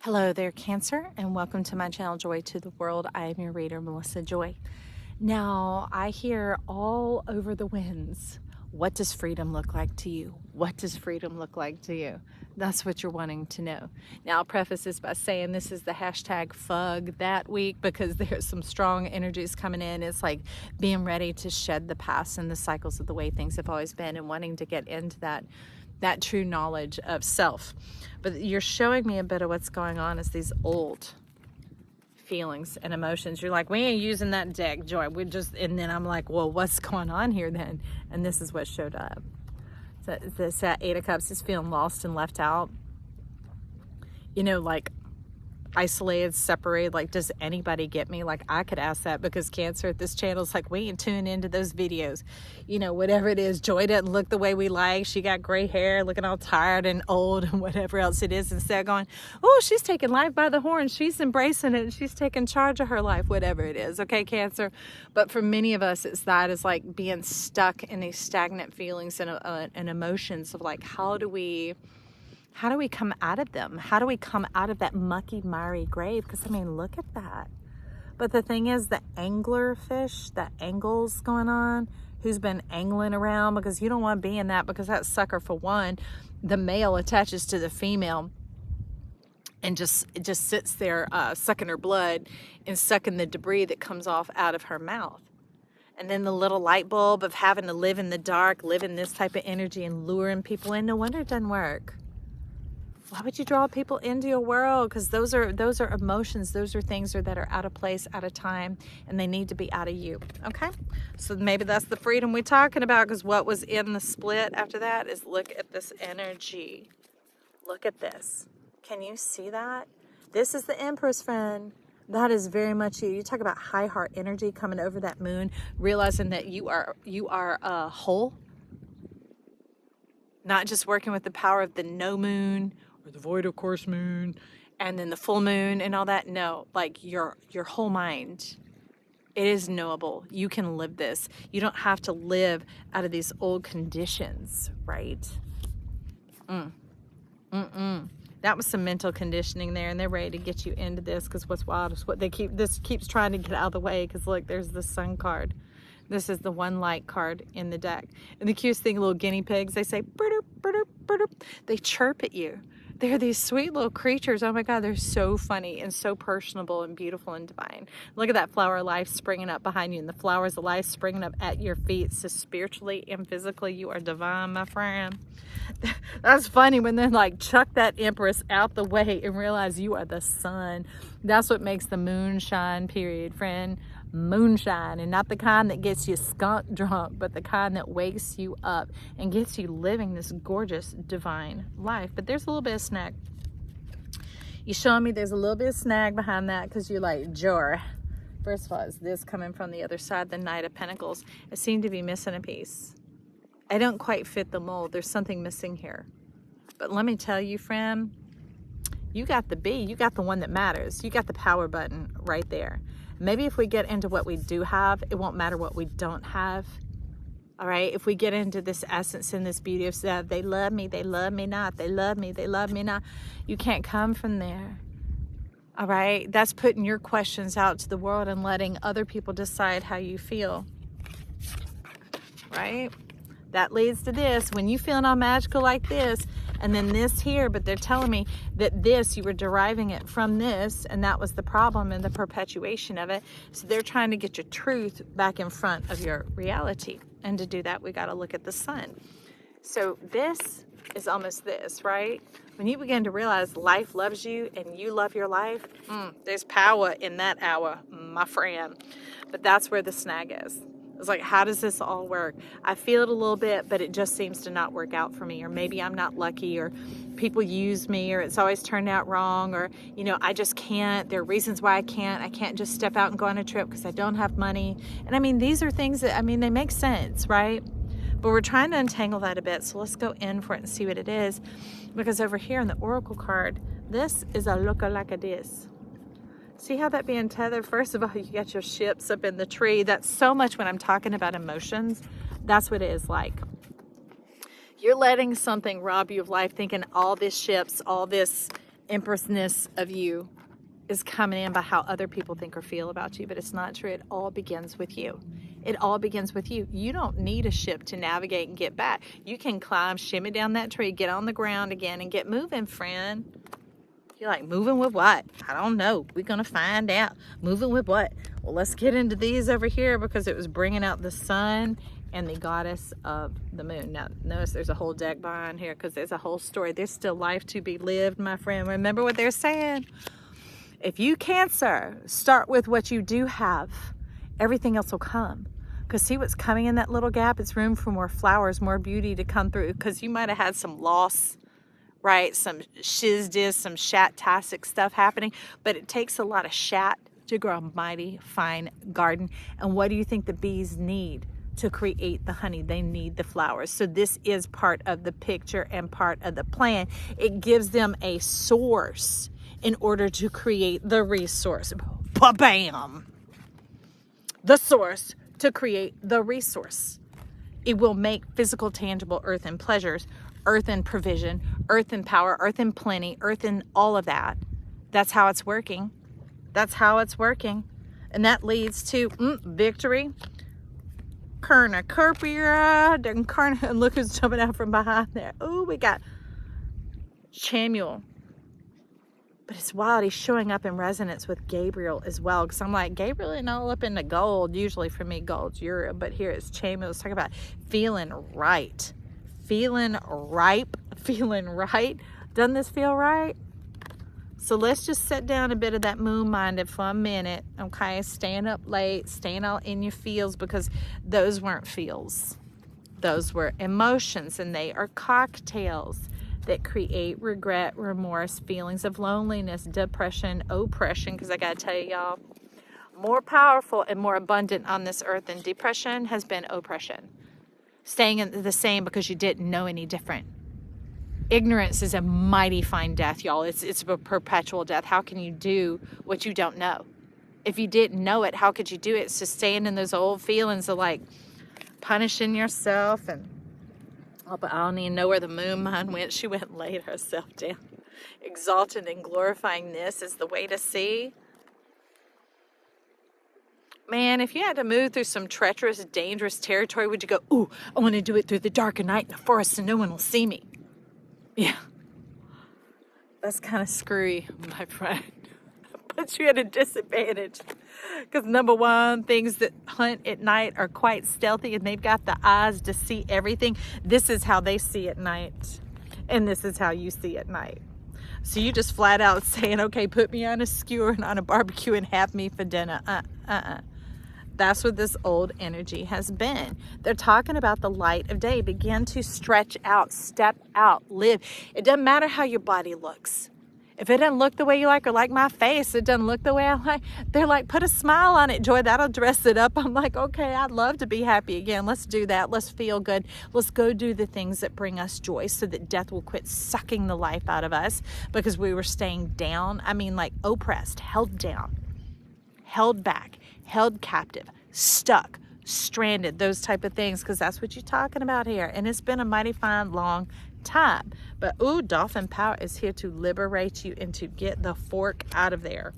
Hello there, Cancer, and welcome to my channel, Joy to the World. I am your reader, Melissa Joy. Now, I hear all over the winds, what does freedom look like to you? What does freedom look like to you? That's what you're wanting to know. Now, I'll preface this by saying this is the hashtag FUG that week because there's some strong energies coming in. It's like being ready to shed the past and the cycles of the way things have always been and wanting to get into that true knowledge of self. But you're showing me a bit of what's going on as these old feelings and emotions. You're like, we ain't using that deck, Joy. And then I'm like, well, what's going on here then? And this is what showed up. So this Eight of Cups is feeling lost and left out. You know, like isolated, separated. Like, does anybody get me? Like, I could ask that because Cancer at this channel is like, we ain't tuning into those videos. You know, whatever it is, Joy doesn't look the way we like. She got gray hair, looking all tired and old and whatever else it is. Instead of going, oh, she's taking life by the horns. She's embracing it. And she's taking charge of her life, whatever it is. Okay, Cancer. But for many of us, it's like being stuck in these stagnant feelings and emotions of like, how do we come out of them? How do we come out of that mucky, miry grave? Because, I mean, look at that. But the thing is, the angler fish, that angle's going on, who's been angling around, because you don't want to be in that, because that sucker, for one, the male attaches to the female and just sits there sucking her blood and sucking the debris that comes off out of her mouth. And then the little light bulb of having to live in the dark, live in this type of energy and luring people in. No wonder it doesn't work. Why would you draw people into your world? Because those are emotions. Those are things that are out of place, out of time, and they need to be out of you. Okay? So maybe that's the freedom we're talking about, because what was in the split after that is, look at this energy. Look at this. Can you see that? This is the Empress, friend. That is very much you. You talk about high heart energy coming over that moon, realizing that you are whole. Not just working with the power of the no moon, or the void of course moon, and then the full moon and all that. No, like your whole mind. It is knowable. You can live this. You don't have to live out of these old conditions, right? That was some mental conditioning there, and they're ready to get you into this, because what's wild is what this keeps trying to get out of the way, because look, there's the Sun card. This is the one light card in the deck. And the cutest thing, little guinea pigs, they say, "Burdoop, burdoop, burdoop." They chirp at you. They're these sweet little creatures. Oh my God, they're so funny and so personable and beautiful and divine. Look at that flower of life springing up behind you, and the flowers of life springing up at your feet. So spiritually and physically, you are divine, my friend. That's funny when they're like, chuck that Empress out the way and realize you are the sun. That's what makes the moon shine, period, friend. Moonshine, and not the kind that gets you skunk drunk, but the kind that wakes you up and gets you living this gorgeous divine life. But there's a little bit of snag. You showing me there's a little bit of snag behind that, because you're like, Jor. First of all, is this coming from the other side, the Knight of Pentacles? I seem to be missing a piece. I don't quite fit the mold. There's something missing here. But let me tell you, friend, you got the B. You got the one that matters. You got the power button right there. Maybe if we get into what we do have, it won't matter what we don't have. All right? If we get into this essence and this beauty of stuff, they love me not, they love me not. You can't come from there. All right? That's putting your questions out to the world and letting other people decide how you feel. Right? That leads to this. When you feeling all magical like this, and then this here, but they're telling me that this, you were deriving it from this, and that was the problem and the perpetuation of it. So they're trying to get your truth back in front of your reality. And to do that, we got to look at the sun. So this is almost this, right? When you begin to realize life loves you and you love your life, there's power in that hour, my friend. But that's where the snag is. It's like, how does this all work? I feel it a little bit, but it just seems to not work out for me. Or maybe I'm not lucky, or people use me, or it's always turned out wrong, or, you know, I just can't. There are reasons why I can't. I can't just step out and go on a trip because I don't have money. And I mean, these are things that, I mean, they make sense, right? But we're trying to untangle that a bit. So let's go in for it and see what it is. Because over here in the Oracle card, this is a look-a-like-a-this. See how that being tethered? First of all, you got your ships up in the tree. That's so much when I'm talking about emotions. That's what it is like. You're letting something rob you of life, thinking all this ships, all this empressness of you is coming in by how other people think or feel about you, but it's not true. It all begins with you. It all begins with you. You don't need a ship to navigate and get back. You can climb, shimmy down that tree, get on the ground again, and get moving, friend. You're like, moving with what? I don't know. We're going to find out. Moving with what? Well, let's get into these over here because it was bringing out the sun and the goddess of the moon. Now, notice there's a whole deck behind here because there's a whole story. There's still life to be lived, my friend. Remember what they're saying? If you Cancer, start with what you do have. Everything else will come. Because see what's coming in that little gap? It's room for more flowers, more beauty to come through. Because you might have had some loss, right? Some shiz-diz, some shat-tastic stuff happening. But it takes a lot of shat to grow a mighty fine garden. And what do you think the bees need to create the honey? They need the flowers. So this is part of the picture and part of the plan. It gives them a source in order to create the resource. Ba-bam! The source to create the resource. It will make physical, tangible earth and pleasures, earth and provision, earth and power, earth and plenty, earth and all of that. That's how it's working. That's how it's working. And that leads to victory. Cornucopia. And look who's jumping out from behind there. Oh, we got Chamuel. But it's wild. He's showing up in resonance with Gabriel as well. Because I'm like, Gabriel isn't all up into gold. Usually for me, gold's Europe. But here it's Chamuel. Let's talk about feeling right. Feeling ripe. Feeling right. Doesn't this feel right? So let's just set down a bit of that moon-minded for a minute. Okay? Staying up late. Staying all in your feels. Because those weren't feels. Those were emotions. And they are cocktails that create regret, remorse, feelings of loneliness, depression, oppression. Because I got to tell y'all, more powerful and more abundant on this earth than depression has been oppression. Staying in the same because you didn't know any different. Ignorance is a mighty fine death, y'all. It's a perpetual death. How can you do what you don't know? If you didn't know it, how could you do it? It's just staying in those old feelings of like punishing yourself and but I don't even know where the moon mind went. She went and laid herself down. Exalted and glorifying this is the way to see. Man, if you had to move through some treacherous, dangerous territory, would you go, ooh, I want to do it through the dark of night in the forest and no one will see me? Yeah. That's kind of screwy, my friend. Puts you at a disadvantage. Because number one, things that hunt at night are quite stealthy and they've got the eyes to see everything. This is how they see at night. And this is how you see at night. So you just flat out saying, okay, put me on a skewer and on a barbecue and have me for dinner. That's what this old energy has been. They're talking about the light of day. Begin to stretch out, step out, live. It doesn't matter how your body looks. If it doesn't look the way you like, or like my face, it doesn't look the way I like, they're like, put a smile on it, Joy. That'll dress it up. I'm like, okay, I'd love to be happy again. Let's do that. Let's feel good. Let's go do the things that bring us joy so that death will quit sucking the life out of us because we were staying down. I mean, like oppressed, held down, held back, held captive, stuck, stranded, those type of things, because that's what you're talking about here. And it's been a mighty fine long time. But ooh, dolphin power is here to liberate you and to get the fork out of there.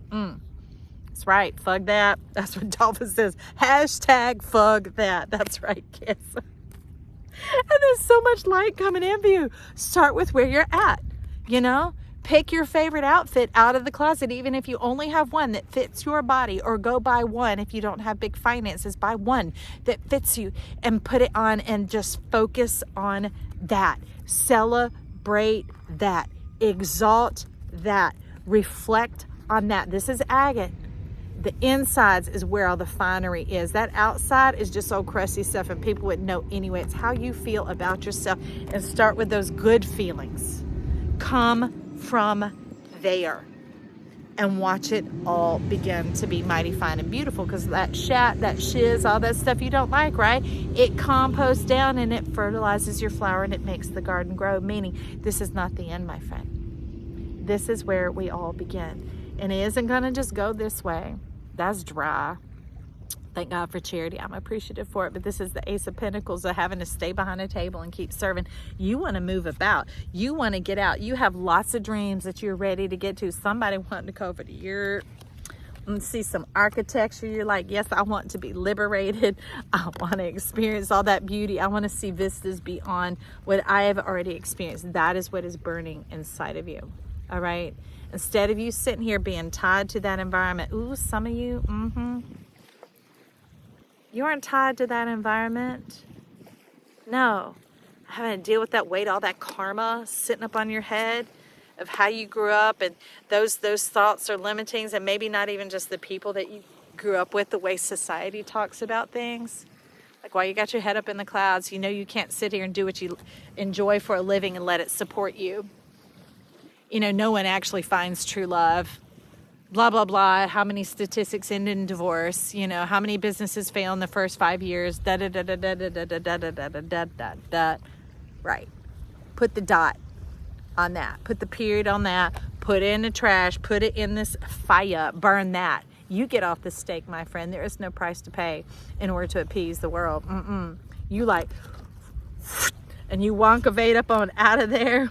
That's right. Fug that. That's what dolphin says. Hashtag fug that. That's right, kids. And there's so much light coming in for you. Start with where you're at. You know, pick your favorite outfit out of the closet, even if you only have one that fits your body, or go buy one if you don't have big finances. Buy one that fits you and put it on and just focus on that. Celebrate that. Exalt that. Reflect on that. This is agate. The insides is where all the finery is. That outside is just old crusty stuff and people wouldn't know anyway. It's how you feel about yourself, and start with those good feelings. Come from there and watch it all begin to be mighty fine and beautiful, because that shat, that shiz, all that stuff you don't like, right? It composts down and it fertilizes your flower and it makes the garden grow. Meaning, this is not the end, my friend. This is where we all begin. And it isn't going to just go this way. That's dry. Thank God for charity. I'm appreciative for it. But this is the Ace of Pentacles of having to stay behind a table and keep serving. You want to move about. You want to get out. You have lots of dreams that you're ready to get to. Somebody wanting to go over to Europe and see some architecture. You're like, yes, I want to be liberated. I want to experience all that beauty. I want to see vistas beyond what I have already experienced. That is what is burning inside of you. All right? Instead of you sitting here being tied to that environment. Ooh, some of you, you aren't tied to that environment. No. Having to deal with that weight, all that karma sitting up on your head of how you grew up, and those thoughts are limitings, and maybe not even just the people that you grew up with, the way society talks about things. Like, while you got your head up in the clouds, you know you can't sit here and do what you enjoy for a living and let it support you. You know, no one actually finds true love. Blah, blah, blah. How many statistics end in divorce? You know, how many businesses fail in the first 5 years? Da, da, da, da, da, da, da, da, da, da, da, da, da. Right. Put the dot on that. Put the period on that. Put it in the trash. Put it in this fire. Burn that. You get off the stake, my friend. There is no price to pay in order to appease the world. You like, and you wonkavate up on out of there,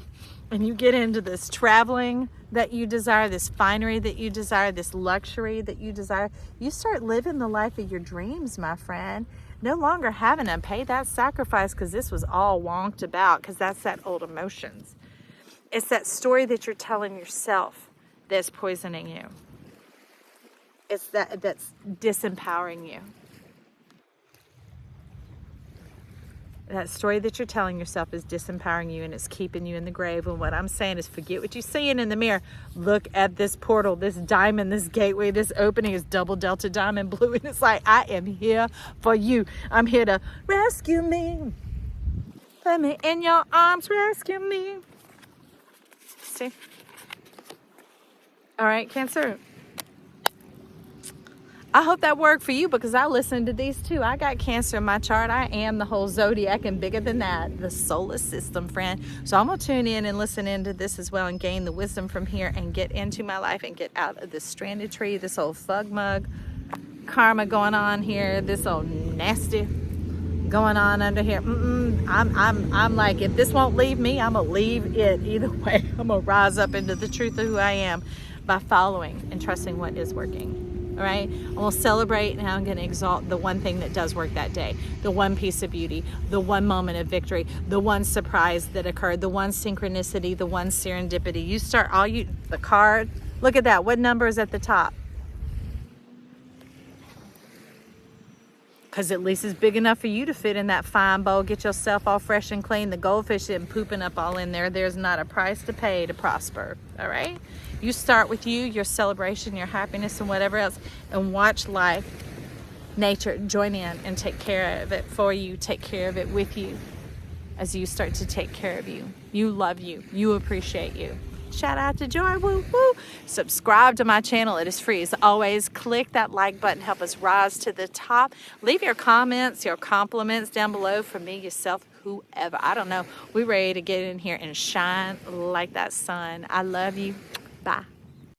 and you get into this traveling that you desire, this finery that you desire, this luxury that you desire. You start living the life of your dreams, my friend. No longer having to pay that sacrifice because this was all wonked about, because that's that old emotions. It's that story that you're telling yourself that's poisoning you. It's that's disempowering you. That story that you're telling yourself is disempowering you, and it's keeping you in the grave. And what I'm saying is, forget what you're seeing in the mirror. Look at this portal, this diamond, this gateway, this opening is double delta diamond blue. And it's like, I am here for you. I'm here to rescue me. Put me in your arms, rescue me. See? All right, Cancer. I hope that worked for you, because I listened to these too. I got Cancer in my chart. I am the whole zodiac, and bigger than that, the solar system, friend. So I'm going to tune in and listen into this as well, and gain the wisdom from here, and get into my life and get out of this stranded tree, this old fug mug karma going on here, this old nasty going on under here. I'm like, if this won't leave me, I'm going to leave it either way. I'm going to rise up into the truth of who I am by following and trusting what is working. All right, and we'll celebrate, and I'm going to exalt the one thing that does work that day, the one piece of beauty, the one moment of victory, the one surprise that occurred, the one synchronicity, the one serendipity. You start the card, look at that. What number is at the top? Because at least it's big enough for you to fit in that fine bowl. Get yourself all fresh and clean. The goldfish isn't pooping up all in there. There's not a price to pay to prosper. All right? You start with you, your celebration, your happiness, and whatever else. And watch life, nature, join in and take care of it for you. Take care of it with you as you start to take care of you. You love you. You appreciate you. Shout out to Joy. Woo woo. Subscribe to my channel. It is free as always. Click that like button. Help us rise to the top. Leave your comments, your compliments down below for me, yourself, whoever. I don't know. We're ready to get in here and shine like that sun. I love you. Bye.